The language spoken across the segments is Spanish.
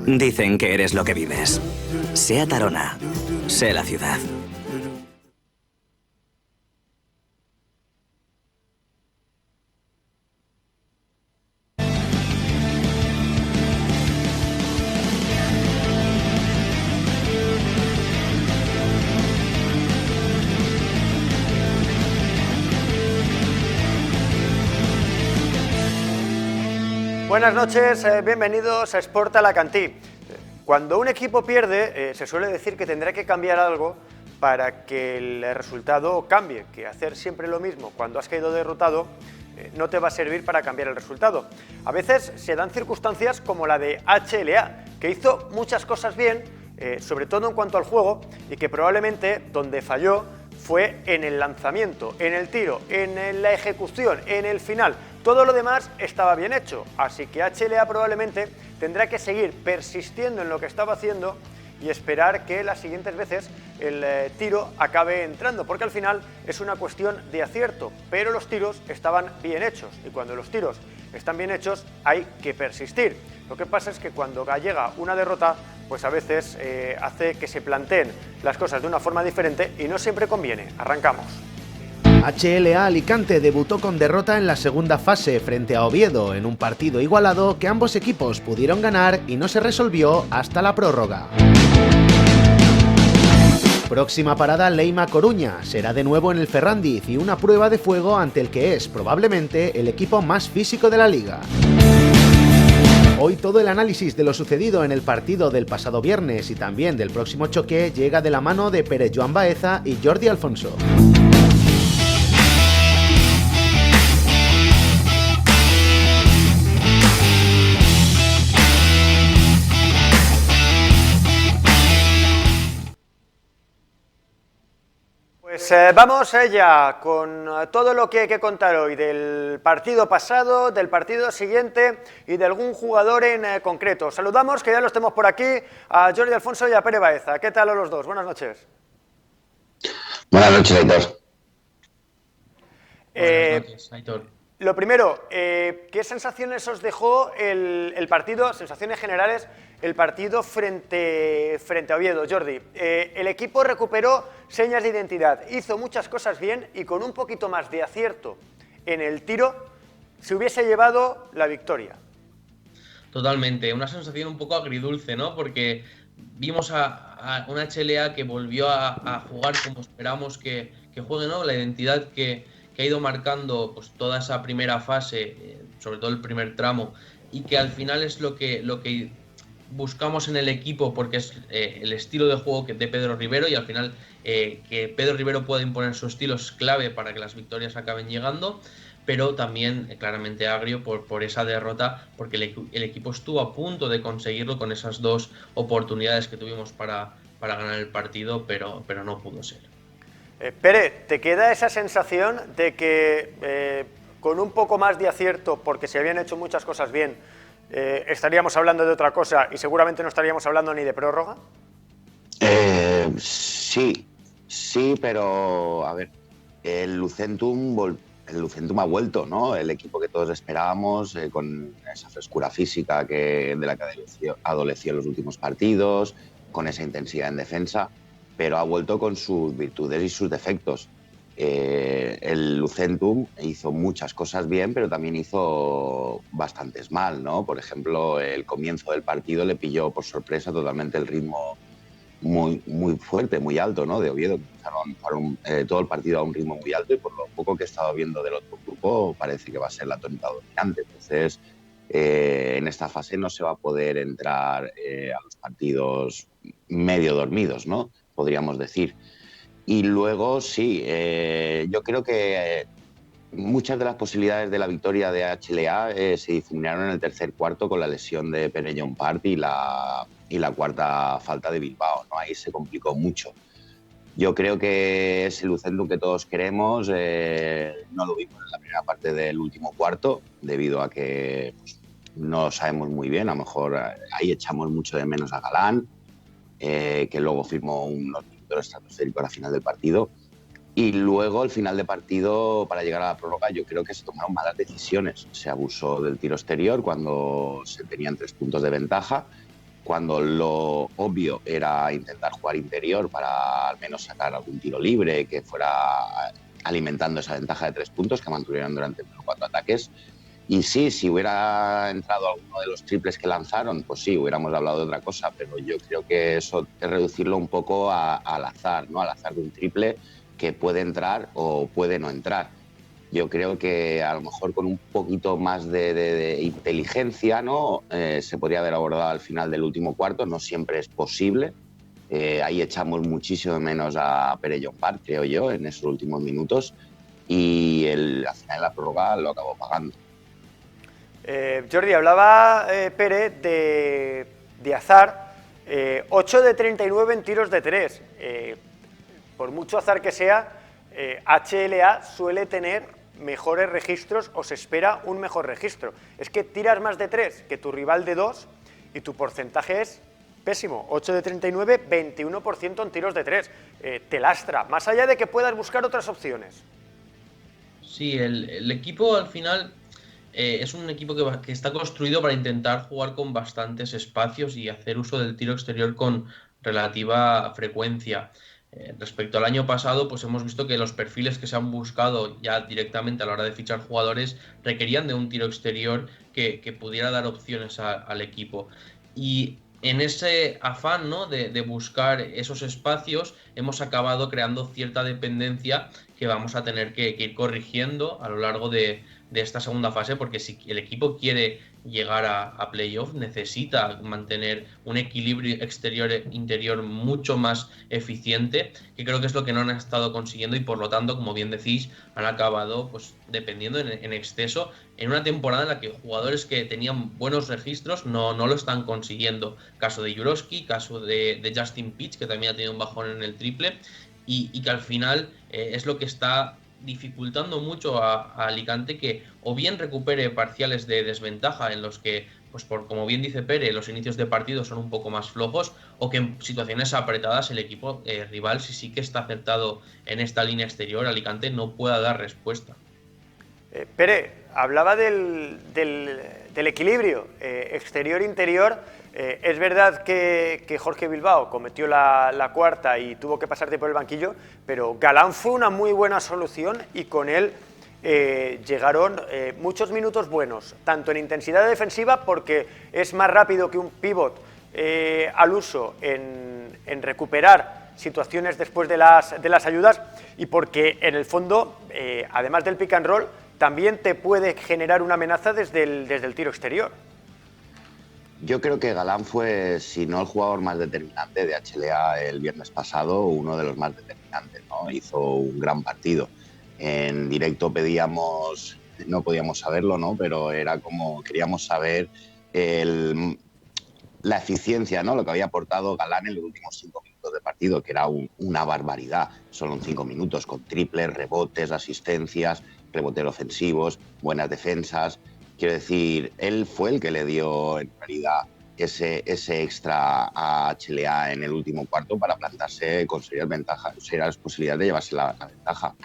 Dicen que eres lo que vives. Sea Tarona, sé la ciudad. Buenas noches, bienvenidos a Sport Alacantí. Cuando un equipo pierde, se suele decir que tendrá que cambiar algo para que el resultado cambie, que hacer siempre lo mismo cuando has caído derrotado no te va a servir para cambiar el resultado. A veces se dan circunstancias como la de HLA, que hizo muchas cosas bien, sobre todo en cuanto al juego, y que probablemente donde falló fue en el lanzamiento, en el tiro, en la ejecución, en el final. Todo lo demás estaba bien hecho, así que HLA probablemente tendrá que seguir persistiendo en lo que estaba haciendo y esperar que las siguientes veces el tiro acabe entrando, porque al final es una cuestión de acierto, pero los tiros estaban bien hechos y cuando los tiros están bien hechos hay que persistir. Lo que pasa es que cuando llega una derrota, pues a veces hace que se planteen las cosas de una forma diferente y no siempre conviene. Arrancamos. HLA Alicante debutó con derrota en la segunda fase frente a Oviedo en un partido igualado que ambos equipos pudieron ganar y no se resolvió hasta la prórroga. Próxima parada Leima Coruña, será de nuevo en el Ferrandiz y una prueba de fuego ante el que es probablemente el equipo más físico de la liga. Hoy todo el análisis de lo sucedido en el partido del pasado viernes y también del próximo choque llega de la mano de Pere Joan Baeza y Jordi Alfonso. Pues vamos ya con todo lo que hay que contar hoy del partido pasado, del partido siguiente y de algún jugador en concreto. Saludamos, que ya los tenemos por aquí, a Jordi Alfonso y a Pere Baeza. ¿Qué tal a los dos? Buenas noches. Buenas noches, Aitor. Buenas noches, Aitor. Lo primero, ¿qué sensaciones os dejó el partido, sensaciones generales, el partido frente a Oviedo, Jordi? El equipo recuperó señas de identidad, hizo muchas cosas bien y con un poquito más de acierto en el tiro se hubiese llevado la victoria. Totalmente, una sensación un poco agridulce, ¿no? Porque vimos a una HLA que volvió a jugar como esperamos que juegue, ¿no? La identidad que ha ido marcando pues toda esa primera fase, sobre todo el primer tramo, y que al final es lo que buscamos en el equipo, porque es el estilo de juego de Pedro Rivero, y al final que Pedro Rivero pueda imponer su estilo es clave para que las victorias acaben llegando, pero también claramente agrio por esa derrota, porque el equipo estuvo a punto de conseguirlo con esas dos oportunidades que tuvimos para ganar el partido, pero no pudo ser. Pere, ¿te queda esa sensación de que con un poco más de acierto, porque se habían hecho muchas cosas bien, estaríamos hablando de otra cosa y seguramente no estaríamos hablando ni de prórroga? Sí, pero a ver, el Lucentum ha vuelto, ¿no? El equipo que todos esperábamos, con esa frescura física de la que adoleció en los últimos partidos, con esa intensidad en defensa, pero ha vuelto con sus virtudes y sus defectos. El Lucentum hizo muchas cosas bien, pero también hizo bastantes mal, ¿no? Por ejemplo, el comienzo del partido le pilló por sorpresa totalmente el ritmo muy fuerte, muy alto, ¿no? De Oviedo, fueron todo el partido a un ritmo muy alto, y por lo poco que he estado viendo del otro grupo parece que va a ser la tónica dominante. Entonces, en esta fase no se va a poder entrar a los partidos medio dormidos, ¿no? Podríamos decir. Y luego sí, yo creo que muchas de las posibilidades de la victoria de HLA se difuminaron en el tercer cuarto con la lesión de Pere Joan Part y la cuarta falta de Bilbao, ¿no? Ahí se complicó mucho. Yo creo que ese Lucentum que todos queremos no lo vimos en la primera parte del último cuarto, debido a que pues, no sabemos muy bien. A lo mejor ahí echamos mucho de menos a Galán, que luego firmó unos minutos estratosféricos a la final del partido. Y luego, al final de partido, para llegar a la prórroga, yo creo que se tomaron malas decisiones. Se abusó del tiro exterior cuando se tenían 3 puntos de ventaja, cuando lo obvio era intentar jugar interior para al menos sacar algún tiro libre que fuera alimentando esa ventaja de 3 puntos que mantuvieron durante los 4 ataques. Y sí, si hubiera entrado alguno de los triples que lanzaron, pues sí, hubiéramos hablado de otra cosa, pero yo creo que eso es reducirlo un poco al azar, ¿no? Al azar de un triple que puede entrar o puede no entrar. Yo creo que a lo mejor con un poquito más de inteligencia, ¿no? Se podría haber abordado al final del último cuarto, no siempre es posible. Ahí echamos muchísimo menos a Perellón Park, creo yo, en esos últimos minutos, y al final la prórroga lo acabó pagando. Jordi, hablaba Pere de azar, 8 de 39 en tiros de 3. Por mucho azar que sea, HLA suele tener mejores registros o se espera un mejor registro. Es que tiras más de 3 que tu rival de 2 y tu porcentaje es pésimo, 8 de 39, 21% en tiros de 3. Te lastra, más allá de que puedas buscar otras opciones. Sí, el equipo al final es un equipo que está construido para intentar jugar con bastantes espacios y hacer uso del tiro exterior con relativa frecuencia. Respecto al año pasado, pues hemos visto que los perfiles que se han buscado ya directamente a la hora de fichar jugadores requerían de un tiro exterior que pudiera dar opciones al equipo. Y en ese afán, ¿no?, de buscar esos espacios, hemos acabado creando cierta dependencia que vamos a tener que ir corrigiendo a lo largo de esta segunda fase, porque si el equipo quiere llegar a playoff necesita mantener un equilibrio exterior-interior mucho más eficiente, que creo que es lo que no han estado consiguiendo y por lo tanto, como bien decís, han acabado pues dependiendo en exceso en una temporada en la que jugadores que tenían buenos registros no lo están consiguiendo. Caso de Jurovsky, caso de Justin Pitch, que también ha tenido un bajón en el triple, y que al final es lo que está dificultando mucho a Alicante que o bien recupere parciales de desventaja en los que, pues como bien dice Pere, los inicios de partido son un poco más flojos, o que en situaciones apretadas el equipo rival, si sí que está acertado en esta línea exterior, Alicante no pueda dar respuesta. Pere, hablaba del equilibrio exterior-interior. Es verdad que Jorge Bilbao cometió la cuarta y tuvo que pasarte por el banquillo, pero Galán fue una muy buena solución y con él llegaron muchos minutos buenos, tanto en intensidad defensiva, porque es más rápido que un pívot al uso en recuperar situaciones después de las ayudas, y porque en el fondo, además del pick and roll, también te puede generar una amenaza desde el tiro exterior. Yo creo que Galán fue, si no el jugador más determinante de HLA el viernes pasado, uno de los más determinantes, ¿no? Hizo un gran partido. En directo pedíamos, no podíamos saberlo, ¿no? Pero era como, queríamos saber la eficiencia, ¿no? Lo que había aportado Galán en los últimos 5 minutos de partido, que era una barbaridad. Solo en 5 minutos, con triples, rebotes, asistencias, rebotes ofensivos, buenas defensas. Quiero decir, él fue el que le dio en realidad ese extra a HLA en el último cuarto para plantarse con serias posibilidades de llevarse la ventaja.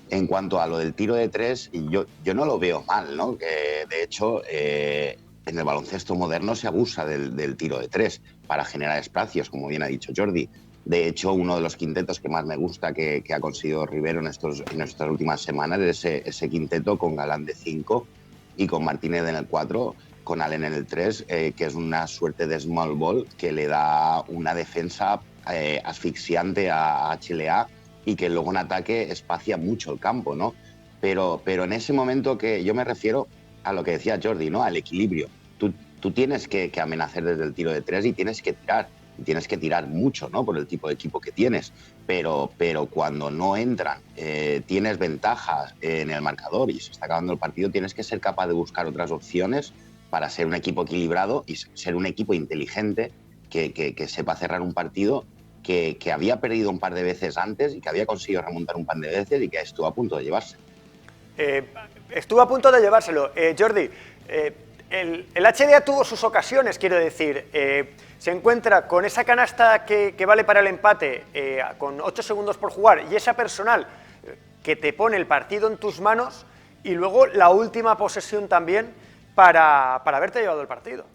En cuanto a lo del tiro de 3, yo no lo veo mal, ¿no? Que de hecho en el baloncesto moderno se abusa del tiro de 3 para generar espacios, como bien ha dicho Jordi. De hecho, uno de los quintetos que más me gusta que ha conseguido Rivero en estas últimas semanas es ese quinteto con Galán de 5 y con Martínez en el 4, con Allen en el 3, que es una suerte de small ball que le da una defensa asfixiante a HLA y que luego en ataque espacia mucho el campo, ¿no? Pero en ese momento que yo me refiero a lo que decía Jordi, ¿no? Al equilibrio. Tú tienes que amenazar desde el tiro de 3 y tienes que tirar. Y tienes que tirar mucho, ¿no? Por el tipo de equipo que tienes. Pero cuando no entran, tienes ventajas en el marcador y se está acabando el partido, tienes que ser capaz de buscar otras opciones para ser un equipo equilibrado y ser un equipo inteligente que sepa cerrar un partido que había perdido un par de veces antes y que había conseguido remontar un par de veces y que estuvo a punto de llevarse. Estuvo a punto de llevárselo. Jordi, el HLA tuvo sus ocasiones, quiero decir. Se encuentra con esa canasta que vale para el empate, con 8 segundos por jugar, y esa personal que te pone el partido en tus manos, y luego la última posesión también para haberte llevado el partido.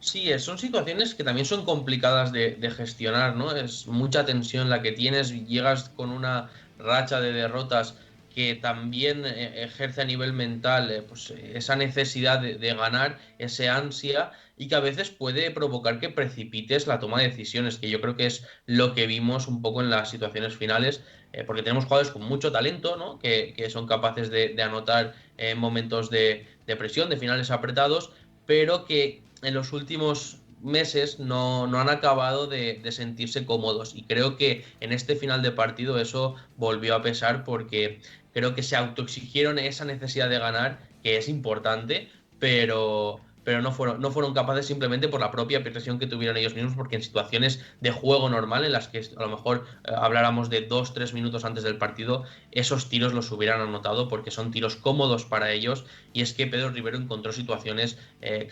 Sí, son situaciones que también son complicadas de gestionar, ¿no? Es mucha tensión la que tienes, llegas con una racha de derrotas que también ejerce a nivel mental pues, esa necesidad de ganar, ese ansia, y que a veces puede provocar que precipites la toma de decisiones, que yo creo que es lo que vimos un poco en las situaciones finales, porque tenemos jugadores con mucho talento, ¿no? Que son capaces de anotar en momentos de presión, de finales apretados, pero que en los últimos meses no han acabado de sentirse cómodos, y creo que en este final de partido eso volvió a pesar, porque creo que se autoexigieron esa necesidad de ganar, que es importante, pero no fueron capaces, simplemente por la propia presión que tuvieron ellos mismos, porque en situaciones de juego normal, en las que a lo mejor habláramos de 2-3 minutos antes del partido, esos tiros los hubieran anotado, porque son tiros cómodos para ellos. Y es que Pedro Rivero encontró situaciones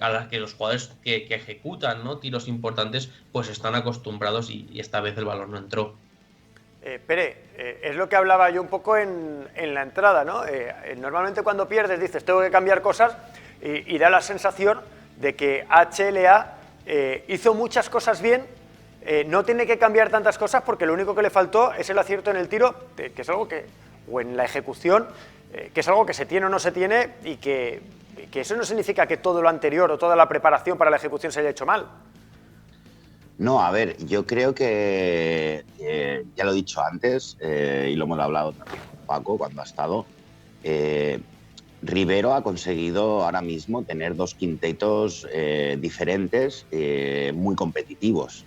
a las que los jugadores que ejecutan, ¿no?, tiros importantes, pues están acostumbrados, y esta vez el balón no entró. Pere, es lo que hablaba yo un poco en la entrada, ¿no? Normalmente cuando pierdes dices, tengo que cambiar cosas, y da la sensación de que HLA hizo muchas cosas bien, no tiene que cambiar tantas cosas, porque lo único que le faltó es el acierto en el tiro, que es algo que, o en la ejecución, que es algo que se tiene o no se tiene, y que eso no significa que todo lo anterior o toda la preparación para la ejecución se haya hecho mal. No, a ver, yo creo que, ya lo he dicho antes, y lo hemos hablado también con Paco cuando ha estado, Rivero ha conseguido ahora mismo tener dos quintetos diferentes, muy competitivos.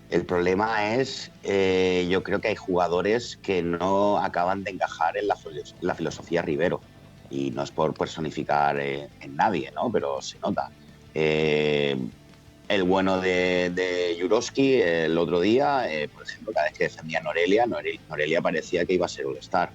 El problema es, yo creo que hay jugadores que no acaban de encajar en la filosofía Rivero, y no es por personificar en nadie, ¿no?, pero se nota. El bueno de Jurovsky el otro día, por ejemplo, cada vez que defendía a Norelia parecía que iba a ser All-Star.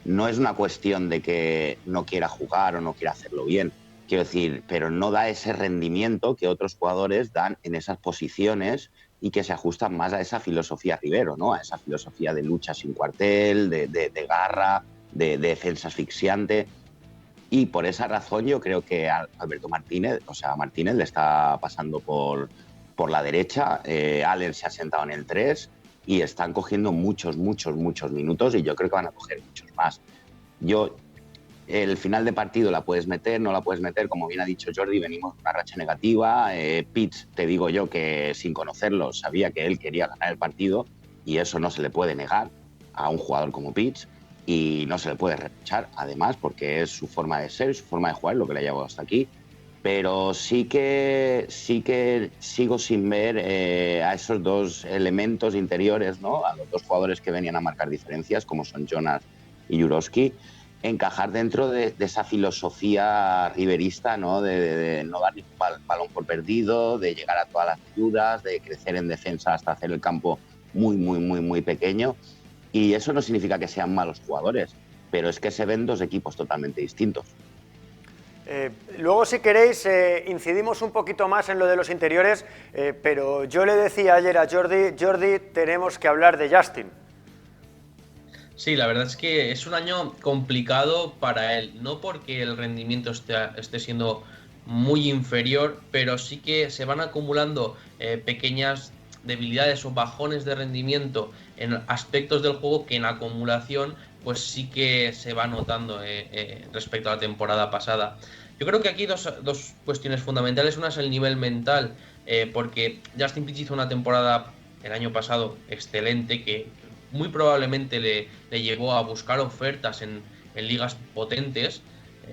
No es una cuestión de que no quiera jugar o no quiera hacerlo bien, quiero decir, pero no da ese rendimiento que otros jugadores dan en esas posiciones, y que se ajustan más a esa filosofía Rivero, ¿no?, a esa filosofía de lucha sin cuartel, de garra, de defensa asfixiante. Y por esa razón yo creo que a Alberto Martínez, a Martínez le está pasando por la derecha, Allen se ha sentado en el 3 y están cogiendo muchos minutos, y yo creo que van a coger muchos más. El final de partido la puedes meter, no la puedes meter, como bien ha dicho Jordi, venimos de una racha negativa. Pitts, te digo yo que sin conocerlo sabía que él quería ganar el partido, y eso no se le puede negar a un jugador como Pitts. Y no se le puede reprochar, además, porque es su forma de ser, su forma de jugar, lo que le ha llevado hasta aquí. Pero sí que sigo sin ver a esos dos elementos interiores, ¿no?, a los dos jugadores que venían a marcar diferencias, como son Jonas y Jurovsky, encajar dentro de esa filosofía riverista, ¿no?, de no dar ningún balón por perdido, de llegar a todas las ayudas, de crecer en defensa hasta hacer el campo muy pequeño. Y eso no significa que sean malos jugadores, pero es que se ven dos equipos totalmente distintos. Luego, si queréis, incidimos un poquito más en lo de los interiores, pero yo le decía ayer a Jordi, tenemos que hablar de Justin. Sí, la verdad es que es un año complicado para él, no porque el rendimiento esté siendo muy inferior, pero sí que se van acumulando pequeñas debilidades o bajones de rendimiento en aspectos del juego que en acumulación pues sí que se va notando respecto a la temporada pasada. Yo creo que aquí dos cuestiones fundamentales. Una es el nivel mental, porque Justin Pitts hizo una temporada el año pasado excelente, que muy probablemente le llevó a buscar ofertas en ligas potentes.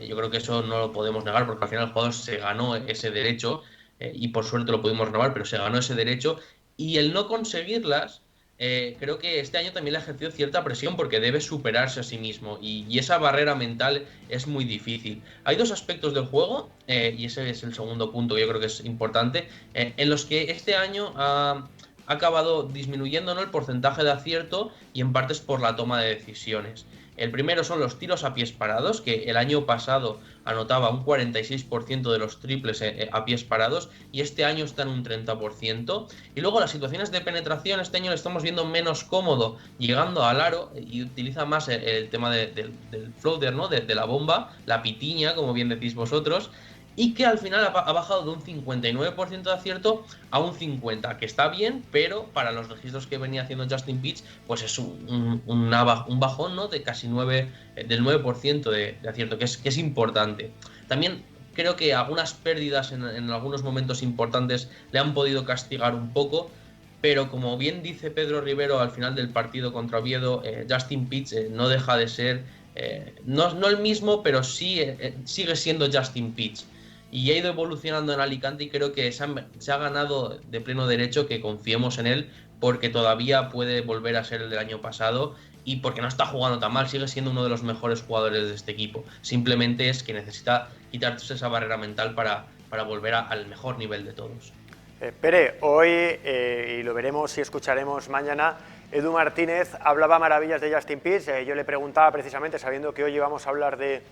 Yo creo que eso no lo podemos negar, porque al final el jugador se ganó ese derecho, y por suerte lo pudimos renovar, pero se ganó ese derecho. Y el no conseguirlas, creo que este año también le ha ejercido cierta presión, porque debe superarse a sí mismo, y esa barrera mental es muy difícil. Hay dos aspectos del juego, y ese es el segundo punto que yo creo que es importante, en los que este año ha acabado disminuyendo, ¿no?, el porcentaje de acierto, y en parte es por la toma de decisiones. El primero son los tiros a pies parados, que el año pasado anotaba un 46% de los triples a pies parados, y este año está en un 30%. Y luego las situaciones de penetración, este año lo estamos viendo menos cómodo llegando al aro, y utiliza más el tema del floater, ¿no?, de la bomba, la pitiña, como bien decís vosotros. y que al final ha bajado de un 59% de acierto a un 50%, que está bien, pero para los registros que venía haciendo Justin Peach, pues es un bajón, ¿no?, de casi del 9% de acierto, que es importante. También creo que algunas pérdidas en algunos momentos importantes le han podido castigar un poco, pero como bien dice Pedro Rivero al final del partido contra Oviedo, Justin Peach no deja de ser, no el mismo, pero sí sigue siendo Justin Peach. Y ha ido evolucionando en Alicante y creo que se ha ganado de pleno derecho que confiemos en él, porque todavía puede volver a ser el del año pasado y porque no está jugando tan mal, sigue siendo uno de los mejores jugadores de este equipo. Simplemente es que necesita quitarse esa barrera mental para volver al mejor nivel de todos. Pere, hoy, y lo veremos y escucharemos mañana, Edu Martínez hablaba maravillas de Justin Peach. Yo le preguntaba precisamente, sabiendo que hoy íbamos a hablar de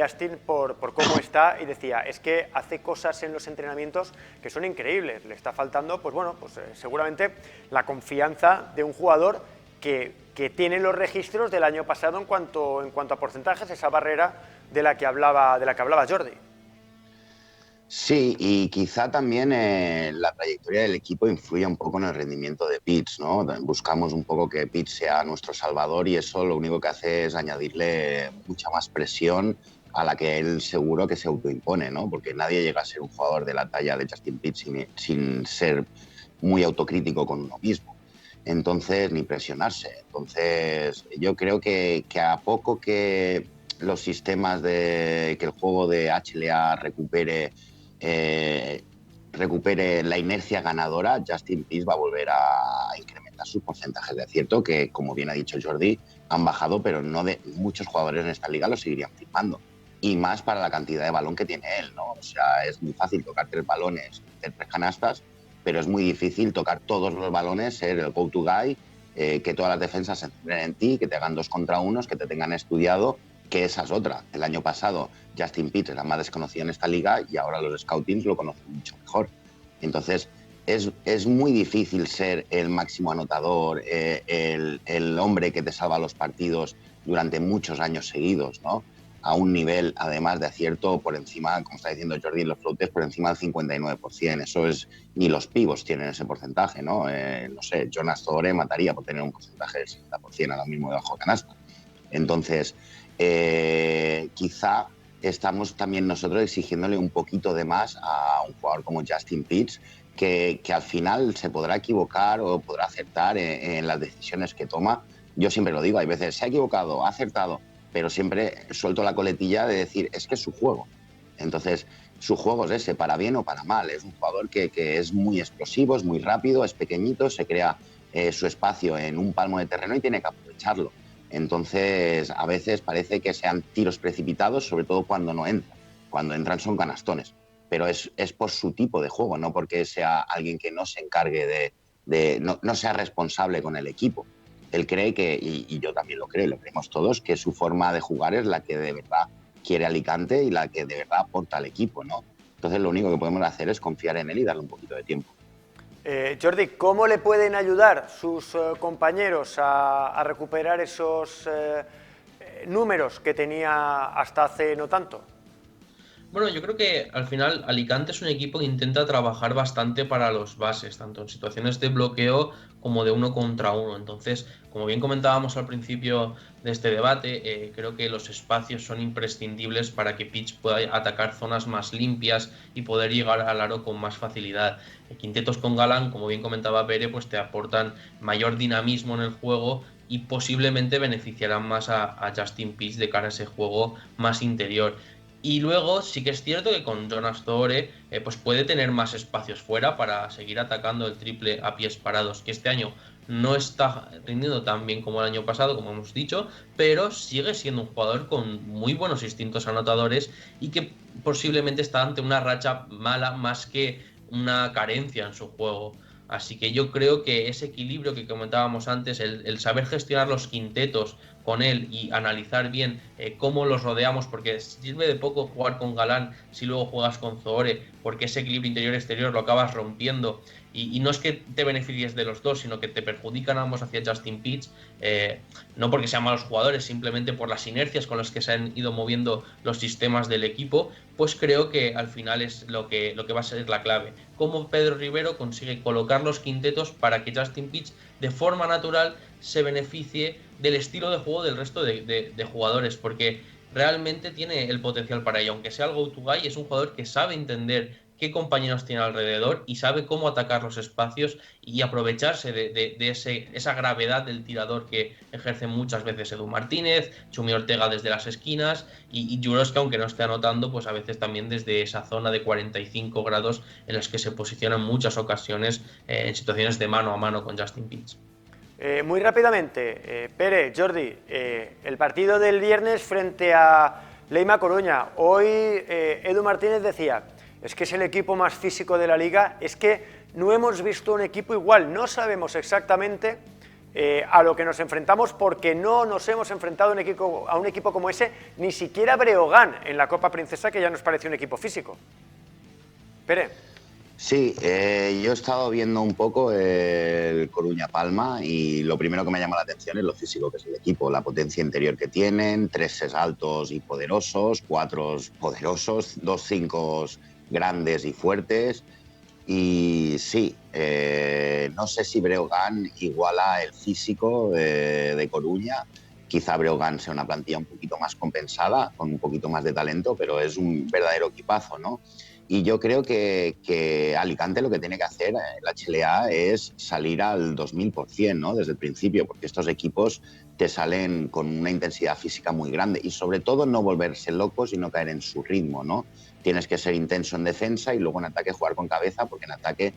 Justin por cómo está, y decía, es que hace cosas en los entrenamientos que son increíbles. Le está faltando, pues bueno, pues seguramente la confianza de un jugador que tiene los registros del año pasado en cuanto a porcentajes, esa barrera de la que hablaba Jordi. Sí, y quizá también la trayectoria del equipo influye un poco en el rendimiento de Peach, ¿no? Buscamos un poco que Peach sea nuestro salvador y eso lo único que hace es añadirle mucha más presión a la que él seguro que se autoimpone, ¿no? Porque nadie llega a ser un jugador de la talla de Justin Peach sin ser muy autocrítico con uno mismo. Entonces, ni presionarse. Entonces, yo creo que a poco que los sistemas que el juego de HLA recupere la inercia ganadora, Justin Peach va a volver a incrementar sus porcentajes de acierto, que, como bien ha dicho Jordi, han bajado, pero no de muchos jugadores en esta liga lo seguirían firmando. Y más para la cantidad de balón que tiene él, ¿no? O sea, es muy fácil tocar 3 balones, hacer 3 canastas, pero es muy difícil tocar todos los balones, ser el go-to guy, que todas las defensas se centren en ti, que te hagan 2 contra 1, que te tengan estudiado, que esa es otra. El año pasado Justin Peach era más desconocido en esta liga y ahora los scoutings lo conocen mucho mejor. Entonces es muy difícil ser el máximo anotador, el hombre que te salva los partidos durante muchos años seguidos, ¿no? A un nivel, además de acierto, por encima, como está diciendo Jordi, los flotes por encima del 59%. Eso es, ni los pivos tienen ese porcentaje, ¿no? No sé, Jonas Tore mataría por tener un porcentaje del 60% ahora mismo debajo de canasta. Entonces, quizá estamos también nosotros exigiéndole un poquito de más a un jugador como Justin Peach, que al final se podrá equivocar o podrá acertar en las decisiones que toma. Yo siempre lo digo, hay veces se ha equivocado, ha acertado, pero siempre suelto la coletilla de decir, es que es su juego. Entonces, su juego es ese, para bien o para mal. Es un jugador que es muy explosivo, es muy rápido, es pequeñito, se crea su espacio en un palmo de terreno y tiene que aprovecharlo. Entonces, a veces parece que sean tiros precipitados, sobre todo cuando no entran. Cuando entran son canastones. Pero es por su tipo de juego, no porque sea alguien que no se encargue no sea responsable con el equipo. Él cree que, y yo también lo creo, lo creemos todos, que su forma de jugar es la que de verdad quiere Alicante y la que de verdad aporta al equipo, ¿no? Entonces, lo único que podemos hacer es confiar en él y darle un poquito de tiempo. Jordi, ¿cómo le pueden ayudar sus compañeros a recuperar esos números que tenía hasta hace no tanto? Bueno, yo creo que al final Alicante es un equipo que intenta trabajar bastante para los bases, tanto en situaciones de bloqueo como de 1 contra 1. Entonces, como bien comentábamos al principio de este debate, creo que los espacios son imprescindibles para que Peach pueda atacar zonas más limpias y poder llegar al aro con más facilidad. Quintetos con Galán, como bien comentaba Pere, pues te aportan mayor dinamismo en el juego y posiblemente beneficiarán más a Justin Peach de cara a ese juego más interior. Y luego sí que es cierto que con Jonas Tore pues puede tener más espacios fuera para seguir atacando el triple a pies parados, que este año no está rindiendo tan bien como el año pasado, como hemos dicho, pero sigue siendo un jugador con muy buenos instintos anotadores y que posiblemente está ante una racha mala más que una carencia en su juego. Así que yo creo que ese equilibrio que comentábamos antes, el saber gestionar los quintetos con él y analizar bien cómo los rodeamos, porque sirve de poco jugar con Galán si luego juegas con Zohore, porque ese equilibrio interior-exterior lo acabas rompiendo. y no es que te beneficies de los dos, sino que te perjudican ambos hacia Justin Pitts, no porque sean malos jugadores, simplemente por las inercias con las que se han ido moviendo los sistemas del equipo, pues creo que al final es lo que va a ser la clave. Cómo Pedro Rivero consigue colocar los quintetos para que Justin Pitts de forma natural se beneficie del estilo de juego del resto de jugadores, porque realmente tiene el potencial para ello. Aunque sea el go-to-guy, es un jugador que sabe entender qué compañeros tiene alrededor y sabe cómo atacar los espacios y aprovecharse de esa gravedad del tirador que ejerce muchas veces Edu Martínez, Chumi Ortega desde las esquinas y Juroska, aunque no esté anotando, pues a veces también desde esa zona de 45 grados en las que se posiciona en muchas ocasiones en situaciones de mano a mano con Justin Pitts. Muy rápidamente, Pere, Jordi, el partido del viernes frente a Leima Coruña. Hoy Edu Martínez decía, es que es el equipo más físico de la liga, es que no hemos visto un equipo igual, no sabemos exactamente a lo que nos enfrentamos porque no nos hemos enfrentado a un equipo como ese, ni siquiera Breogán en la Copa Princesa, que ya nos pareció un equipo físico. Pere. Sí, yo he estado viendo un poco el Coruña Palma y lo primero que me llama la atención es lo físico que es el equipo, la potencia interior que tienen, 3 altos y poderosos, 4 poderosos, 2 5 grandes y fuertes. Y sí, no sé si Breogán iguala el físico de Coruña. Quizá Breogán sea una plantilla un poquito más compensada, con un poquito más de talento, pero es un verdadero equipazo, ¿no? Y yo creo que Alicante lo que tiene que hacer, la HLA, es salir al 2000%, ¿no? Desde el principio, porque estos equipos te salen con una intensidad física muy grande y sobre todo no volverse locos y no caer en su ritmo, ¿no? Tienes que ser intenso en defensa y luego en ataque jugar con cabeza, porque en ataque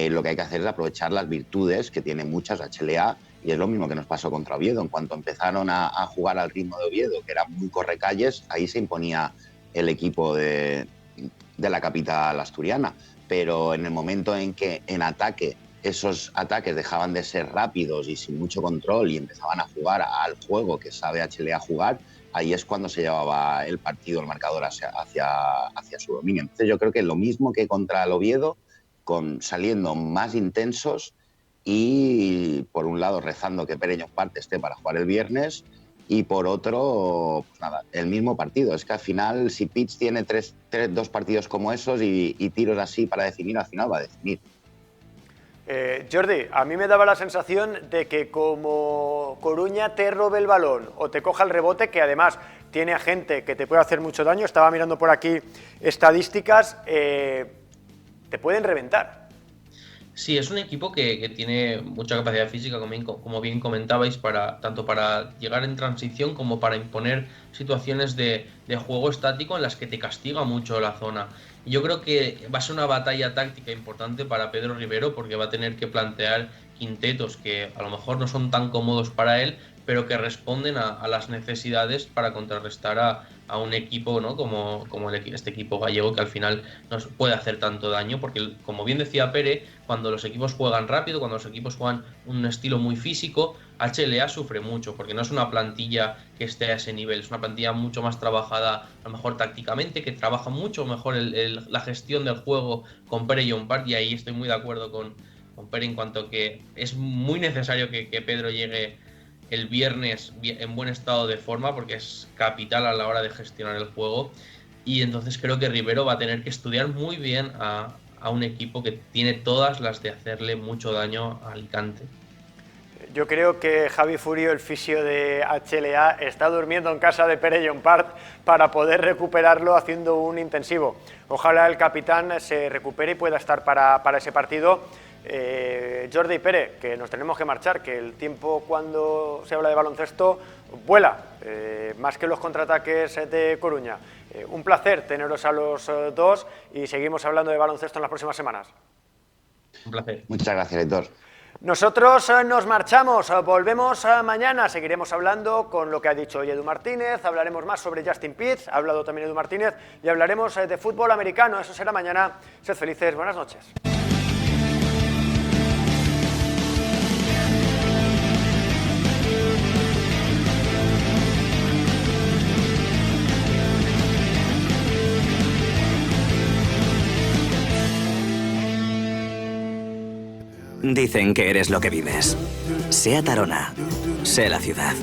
lo que hay que hacer es aprovechar las virtudes que tiene muchas HLA, y es lo mismo que nos pasó contra Oviedo. En cuanto empezaron a jugar al ritmo de Oviedo, que era muy correcalles, ahí se imponía el equipo de la capital asturiana, pero en el momento en que en ataque esos ataques dejaban de ser rápidos y sin mucho control y empezaban a jugar al juego que sabe HLA jugar, ahí es cuando se llevaba el partido, el marcador hacia su dominio. Entonces yo creo que lo mismo que contra el Oviedo, saliendo más intensos y por un lado rezando que Pere Llompart esté para jugar el viernes, y por otro, pues nada, el mismo partido. Es que al final, si Pitts tiene 2 partidos como esos y tiros así para definir, al final va a definir. Jordi, a mí me daba la sensación de que como Coruña te robe el balón o te coja el rebote, que además tiene a gente que te puede hacer mucho daño, estaba mirando por aquí estadísticas, te pueden reventar. Sí, es un equipo que tiene mucha capacidad física, como bien comentabais, tanto para llegar en transición como para imponer situaciones de juego estático en las que te castiga mucho la zona. Y yo creo que va a ser una batalla táctica importante para Pedro Rivero, porque va a tener que plantear quintetos que a lo mejor no son tan cómodos para él, pero que responden a las necesidades para contrarrestar a un equipo, ¿no? como este equipo gallego, que al final nos puede hacer tanto daño, porque como bien decía Pere, cuando los equipos juegan rápido, cuando los equipos juegan un estilo muy físico, HLA sufre mucho, porque no es una plantilla que esté a ese nivel, es una plantilla mucho más trabajada, a lo mejor tácticamente, que trabaja mucho mejor la gestión del juego con Pere Llompart, y ahí estoy muy de acuerdo con Pere en cuanto que es muy necesario que Pedro llegue el viernes en buen estado de forma, porque es capital a la hora de gestionar el juego, y entonces creo que Rivero va a tener que estudiar muy bien a un equipo que tiene todas las de hacerle mucho daño a Alicante. Yo creo que Javi Furio, el fisio de HLA, está durmiendo en casa de Pere Llompart para poder recuperarlo haciendo un intensivo. Ojalá el capitán se recupere y pueda estar para ese partido. Jordi y Pere, que nos tenemos que marchar, que el tiempo cuando se habla de baloncesto vuela, más que los contraataques de Coruña. Un placer teneros a los dos y seguimos hablando de baloncesto en las próximas semanas. Un placer. Muchas gracias, Héctor. Nosotros nos marchamos, volvemos mañana, seguiremos hablando con lo que ha dicho hoy Edu Martínez, hablaremos más sobre Justin Pitts, ha hablado también Edu Martínez, y hablaremos de fútbol americano, eso será mañana. Sed felices, buenas noches. Dicen que eres lo que vives. SEAT Arona. Sé la ciudad.